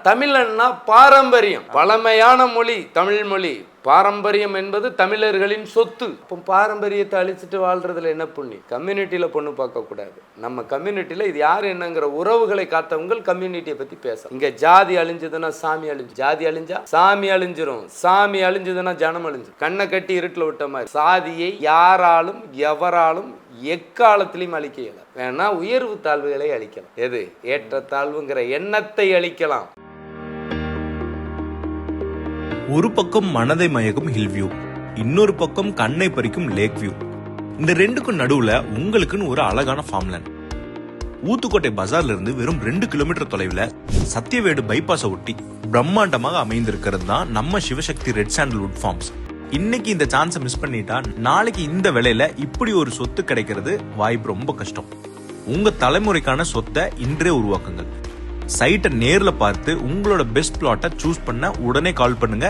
தமிழன்னா பாரம்பரியம், பழமையான மொழி தமிழ் மொழி. பாரம்பரியம் என்பது தமிழர்களின் சொத்து. இப்போ பாரம்பரியத்தை அழிச்சிட்டு வாழ்றதுல என்ன புண்ணி? கம்யூனிட்டியில பொண்ணு பார்க்க கூடாது. நம்ம கம்யூனிட்டியில இது யாரு என்னங்கிற உறவுகளை காத்தவங்க கம்யூனிட்டியை பத்தி பேச. இங்க ஜாதி அழிஞ்சதுன்னா சாமி அழிஞ்சு, ஜாதி அழிஞ்சா சாமி அழிஞ்சிரும், சாமி அழிஞ்சதுன்னா ஜனம் அழிஞ்சிரும். கண்ணை கட்டி இருட்டில் விட்ட மாதிரி சாதியை யாராலும் எவராலும் எக்காலத்திலையும் அழிக்க இயலாது. வேணா உயர்வு தாழ்வுகளை அழிக்கலாம். எது ஏற்ற தாழ்வுங்கிற எண்ணத்தை அழிக்கலாம். ஒரு பக்கம் மனதை மயக்கும் ஹில் வியூ, இன்னொரு பக்கம் கண்ணை பறிக்கும் லேக் வியூ. இந்த ரெண்டுக்கும் நடுவுல உங்களுக்குன்னு ஒரு அழகான ஃபார்ம்லேண்ட். ஊத்துக்கோட்டை பஜார்ல இருந்து வெறும் 2 கிலோமீட்டர் தொலைவில் சத்தியவேடு பைபாஸை ஒட்டி பிரம்மாண்டமாக அமைந்திருக்கிறது தான் நம்ம சிவசக்தி ரெட் சாண்டல்வுட் ஃபார்ம்ஸ். இன்னைக்கு இந்த சான்ஸை மிஸ் பண்ணிட்டா நாளைக்கு இந்த விலையில இப்படி ஒரு சொத்து கிடைக்கிறது வாய்ப்பு ரொம்ப கஷ்டம். உங்க தலைமுறைக்கான சொத்தை இன்றே உருவாக்குங்கள். சைட்டை நேர்ல பார்த்து உங்களோட பெஸ்ட் பிளாட்டை சூஸ் பண்ண உடனே கால் பண்ணுங்க.